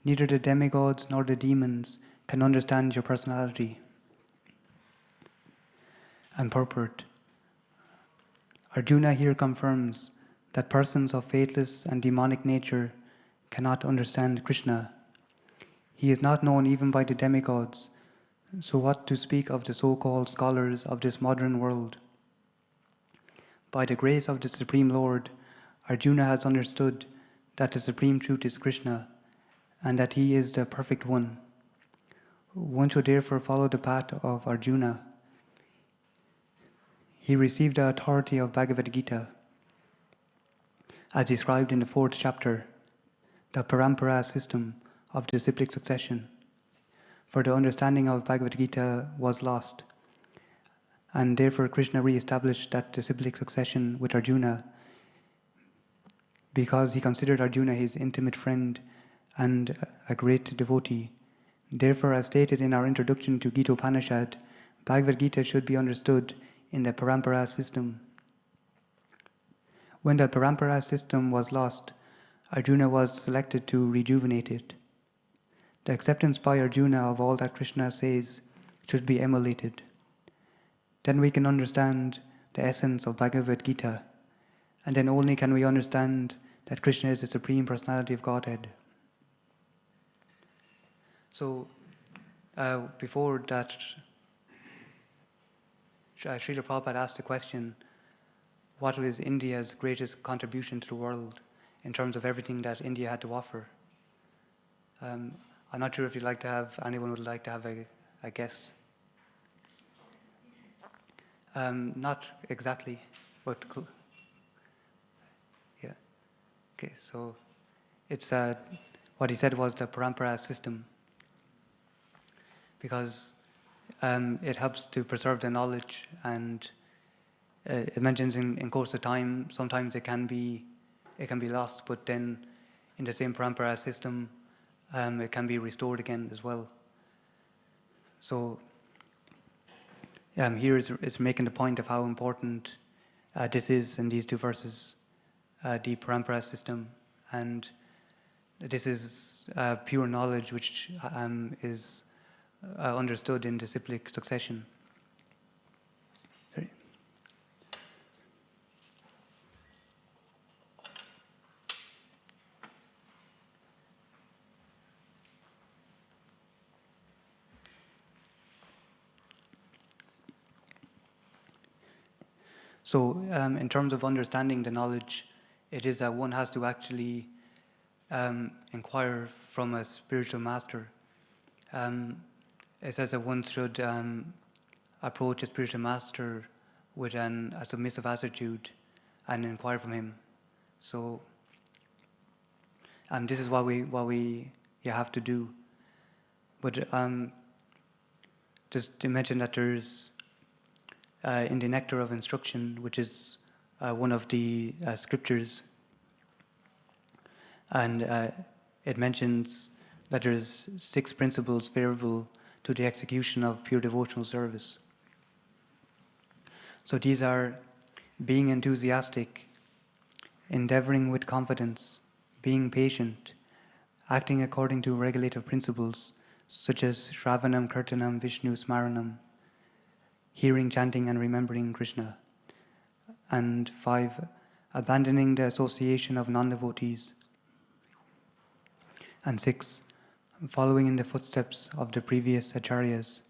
Neither the demigods nor the demons can understand your personality. And purport. Arjuna here confirms that persons of faithless and demonic nature cannot understand Krishna. He is not known even by the demigods, so what to speak of the so-called scholars of this modern world? By the grace of the Supreme Lord, Arjuna has understood that the Supreme Truth is Krishna, and that he is the Perfect One. One should therefore follow the path of Arjuna. He received the authority of Bhagavad Gita, as described in the 4th chapter, the parampara system of disciplic succession. For the understanding of Bhagavad Gita was lost, and therefore Krishna re-established that disciplic succession with Arjuna, because he considered Arjuna his intimate friend and a great devotee. Therefore, as stated in our introduction to Gita Upanishad, Bhagavad Gita should be understood in the parampara system. When the parampara system was lost, Arjuna was selected to rejuvenate it. The acceptance by Arjuna of all that Krishna says should be emulated. Then we can understand the essence of Bhagavad Gita, and then only can we understand that Krishna is the Supreme Personality of Godhead. So, before that, Srila Prabhupada asked the question, what was India's greatest contribution to the world in terms of everything that India had to offer? I'm not sure if anyone would like to have a guess. Not exactly, but yeah. Okay, so it's what he said was the parampara system, because it helps to preserve the knowledge, and it mentions in course of time sometimes it can be lost, but then in the same parampara system it can be restored again as well. So here is making the point of how important this is in these two verses, the parampara system, and this is pure knowledge which is understood in disciplic succession. Sorry. So, in terms of understanding the knowledge, it is that one has to actually inquire from a spiritual master. It says that one should approach a spiritual master with a submissive attitude and inquire from him. So, this is what we have to do. But just to mention that there's in the Nectar of Instruction, which is one of the scriptures, and it mentions that there's 6 principles favorable to the execution of pure devotional service. So these are being enthusiastic, endeavoring with confidence, being patient, acting according to regulative principles such as Shravanam, Kirtanam, Vishnu, Smaranam, hearing, chanting and remembering Krishna. And 5, abandoning the association of non-devotees. And 6, following in the footsteps of the previous acharyas.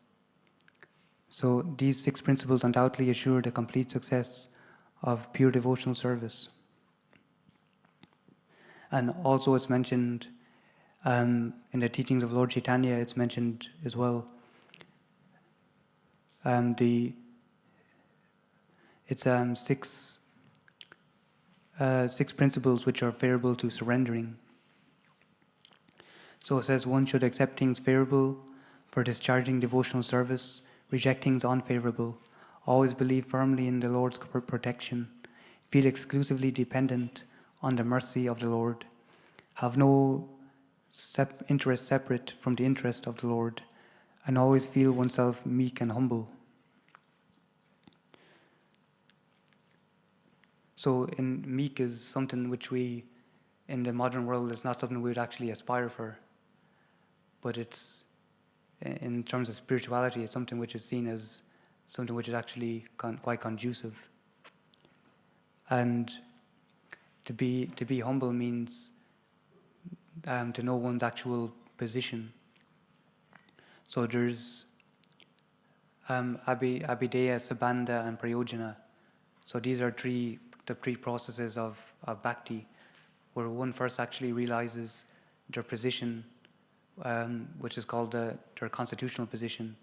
So these 6 principles undoubtedly assure the complete success of pure devotional service. And also it's mentioned in the teachings of Lord Chaitanya, it's mentioned as well. It's 6 principles which are favorable to surrendering. So it says one should accept things favorable for discharging devotional service, reject things unfavorable, always believe firmly in the Lord's protection, feel exclusively dependent on the mercy of the Lord, have no interest separate from the interest of the Lord, and always feel oneself meek and humble. So meek is something which we, in the modern world, is not something we would actually aspire for. But it's, in terms of spirituality, it's something which is seen as something which is actually quite conducive. And to be humble means to know one's actual position. So there's Abhideya, Sabandha, and Prayojana. So these are the 3 processes of bhakti, where one first actually realizes their position, which is called their constitutional position.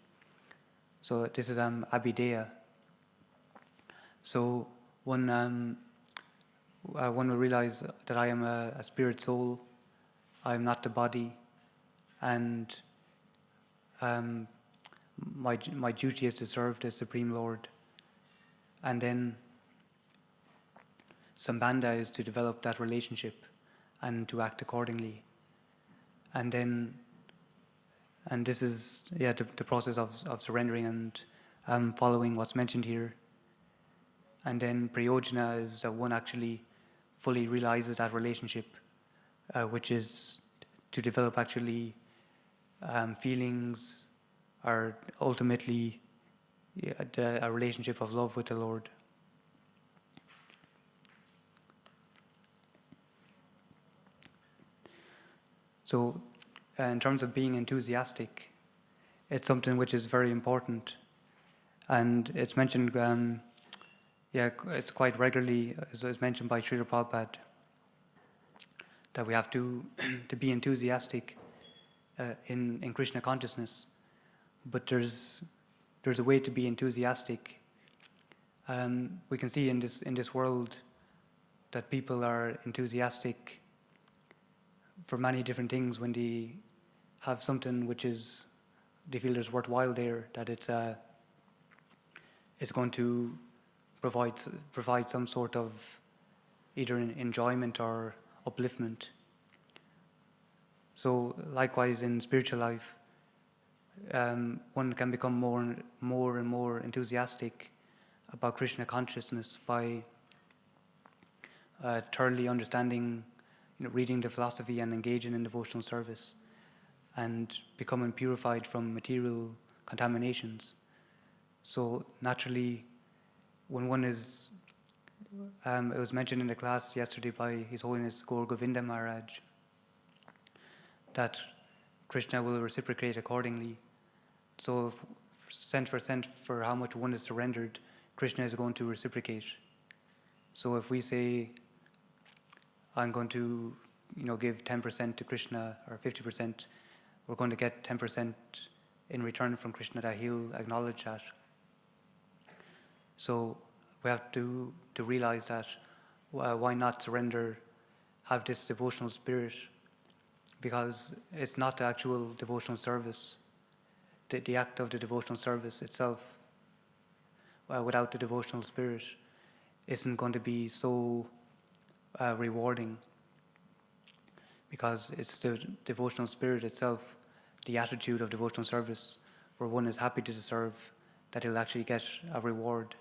So this is Abhideya. So one will realize that I am a spirit soul, I am not the body, and my duty is to serve the Supreme Lord. And then Sambandha is to develop that relationship and to act accordingly. And this is the process of surrendering and following what's mentioned here. And then Prayojana is that one actually fully realizes that relationship, which is to develop actually feelings are ultimately a relationship of love with the Lord. So, in terms of being enthusiastic, it's something which is very important, and it's mentioned. It's quite regularly, as is mentioned by Srila Prabhupada, that we have to to be enthusiastic in Krishna consciousness. But there's a way to be enthusiastic. We can see in this world that people are enthusiastic for many different things when they have something which is they feel is worthwhile there, that it's going to provide some sort of either enjoyment or upliftment. So likewise in spiritual life, one can become more and more enthusiastic about Krishna consciousness by thoroughly understanding, reading the philosophy and engaging in devotional service, and becoming purified from material contaminations. So naturally, when one is, it was mentioned in the class yesterday by His Holiness Gaur Govinda Maharaj, that Krishna will reciprocate accordingly. So if cent for cent for how much one is surrendered, Krishna is going to reciprocate. So if we say, I'm going to give 10% to Krishna or 50%, we're going to get 10% in return from Krishna, that He'll acknowledge that. So we have to realize that why not surrender, have this devotional spirit, because it's not the actual devotional service, the act of the devotional service itself, without the devotional spirit, isn't going to be so rewarding, because it's the devotional spirit itself, the attitude of devotional service, where one is happy to serve, that he'll actually get a reward.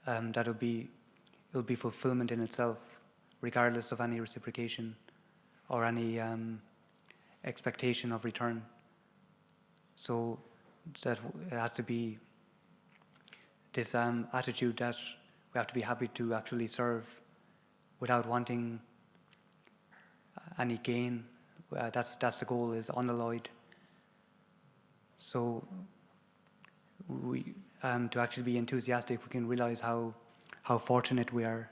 It'll be fulfillment in itself, regardless of any reciprocation or any expectation of return. So that it has to be this attitude that we have to be happy to actually serve without wanting any gain. That's the goal, is unalloyed. So we to actually be enthusiastic, we can realize how fortunate we are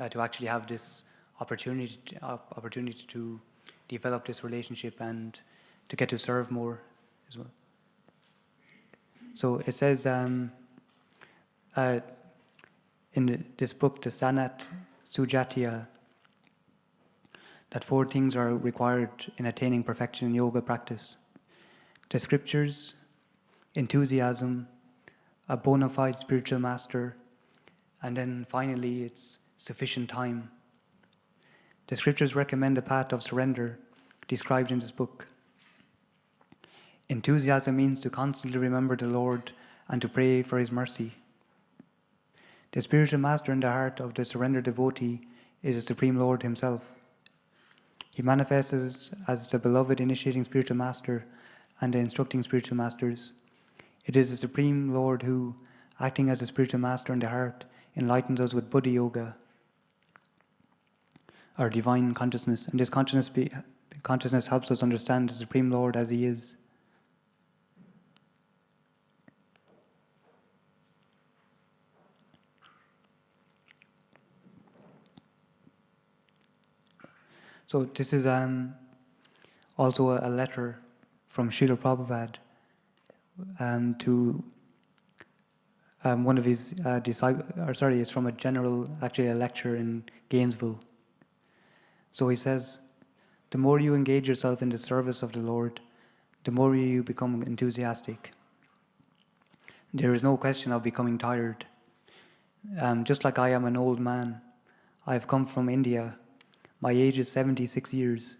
to actually have this opportunity to develop this relationship and to get to serve more as well. So it says in this book, the Sanat Sujatiya, that 4 things are required in attaining perfection in yoga practice: the scriptures, enthusiasm, a bona fide spiritual master, and then finally it's sufficient time. The scriptures recommend the path of surrender described in this book. Enthusiasm means to constantly remember the Lord and to pray for His mercy. The spiritual master in the heart of the surrendered devotee is the Supreme Lord Himself. He manifests as the beloved initiating spiritual master and the instructing spiritual masters. It is the Supreme Lord who, acting as a spiritual master in the heart, enlightens us with Buddha Yoga, our divine consciousness. And this consciousness helps us understand the Supreme Lord as He is. So this is also a letter from Srila Prabhupada to one of his disciples. It's from a lecture in Gainesville. So he says, the more you engage yourself in the service of the Lord, the more you become enthusiastic. There is no question of becoming tired. Just like I am an old man, I have come from India. My age is 76 years.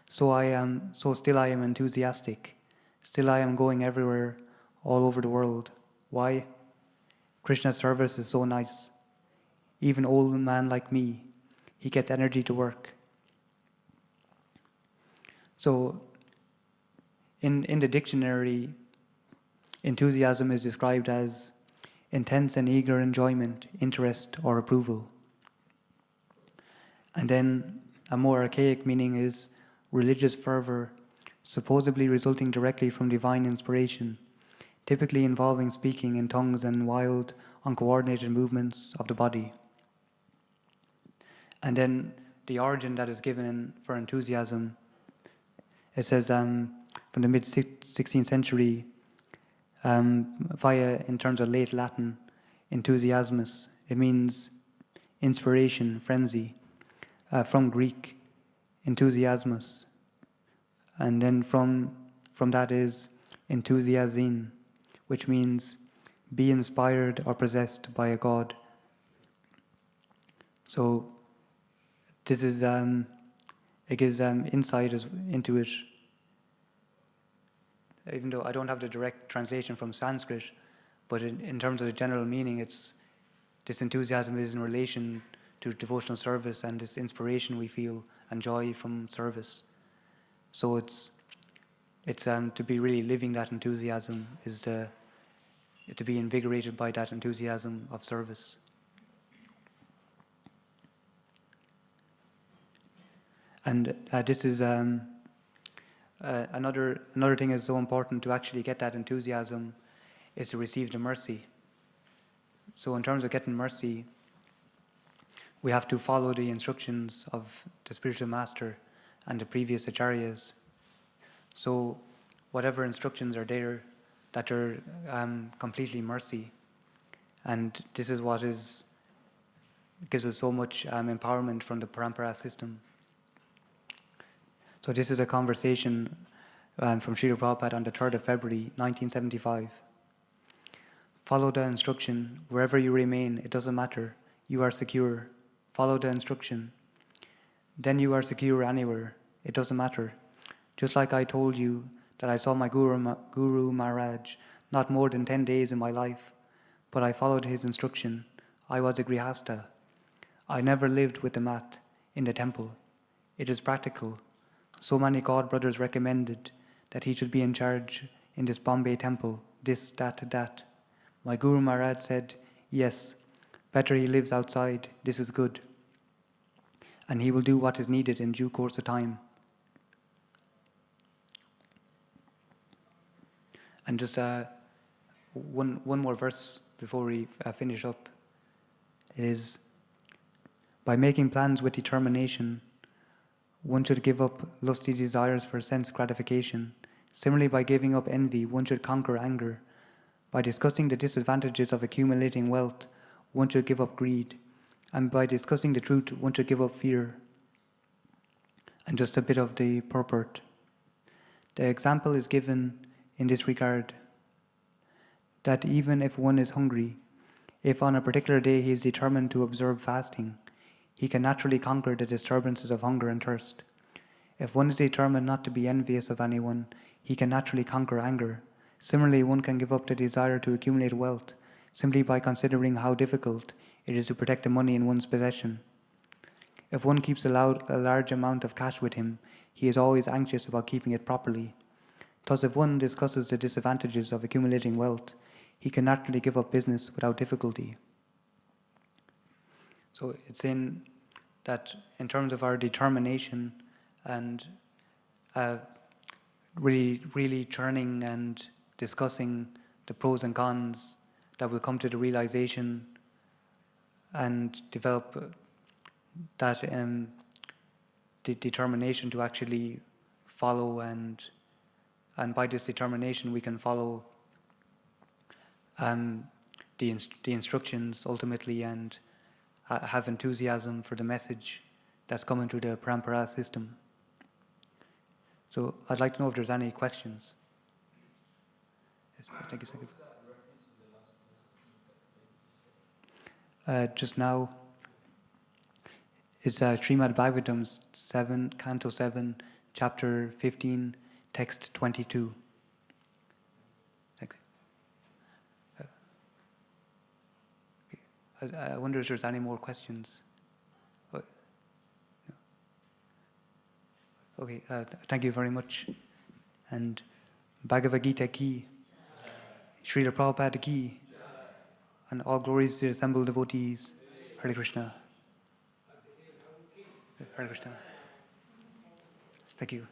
So still I am enthusiastic. Still I am going everywhere, all over the world. Why? Krishna's service is so nice. Even old man like me, he gets energy to work. So In the dictionary, enthusiasm is described as intense and eager enjoyment, interest, or approval. And then a more archaic meaning is religious fervor, supposedly resulting directly from divine inspiration, typically involving speaking in tongues and wild, uncoordinated movements of the body. And then the origin that is given for enthusiasm, it says from the mid-16th century, via, in terms of late Latin, enthusiasmus. It means inspiration, frenzy. From Greek, enthusiasmus. And then from that is enthusiazin, which means be inspired or possessed by a god. So this is, it gives insight into it. Even though I don't have the direct translation from Sanskrit, but in terms of the general meaning, this enthusiasm is in relation to devotional service and this inspiration we feel and joy from service. So it's to be really living that enthusiasm is to be invigorated by that enthusiasm of service. And this is another thing is so important to actually get that enthusiasm is to receive the mercy. So in terms of getting mercy, we have to follow the instructions of the spiritual master and the previous acharyas. So whatever instructions are there that are completely mercy. And this is what gives us so much empowerment from the parampara system. So this is a conversation from Srila Prabhupada on the 3rd of February 1975. Follow the instruction. Wherever you remain, it doesn't matter. You are secure. Follow the instruction. Then you are secure anywhere. It doesn't matter. Just like I told you that I saw my Guru Maharaj not more than 10 days in my life, but I followed his instruction. I was a grihasta. I never lived with the mat in the temple. It is practical. So many God brothers recommended that he should be in charge in this Bombay temple, this, that. My Guru Maharaj said, yes, better he lives outside, this is good. And he will do what is needed in due course of time. And just one more verse before we finish up. It is, by making plans with determination, one should give up lusty desires for sense gratification. Similarly, by giving up envy, one should conquer anger. By discussing the disadvantages of accumulating wealth, one should give up greed. And by discussing the truth, one should give up fear. And just a bit of the purport. The example is given in this regard, that even if one is hungry, if on a particular day he is determined to observe fasting, he can naturally conquer the disturbances of hunger and thirst. If one is determined not to be envious of anyone, he can naturally conquer anger. Similarly, one can give up the desire to accumulate wealth simply by considering how difficult it is to protect the money in one's possession. If one keeps a large amount of cash with him, he is always anxious about keeping it properly. Thus, if one discusses the disadvantages of accumulating wealth, he can naturally give up business without difficulty. So it's in that, in terms of our determination and really churning and discussing the pros and cons, that will come to the realization and develop that the determination to actually follow, and by this determination we can follow the instructions ultimately, and have enthusiasm for the message that's coming through the parampara system. So I'd like to know if there's any questions. Yes, thank you, Sangeet. Just now, it's Srimad Bhagavatam 7, Canto 7, Chapter 15, Text 22. Thanks. I wonder if there's any more questions. Okay, thank you very much. And Bhagavad Gita ki, Srila Prabhupada ki, and all glories to the assembled devotees. Hare Krishna. Hare Krishna. Thank you.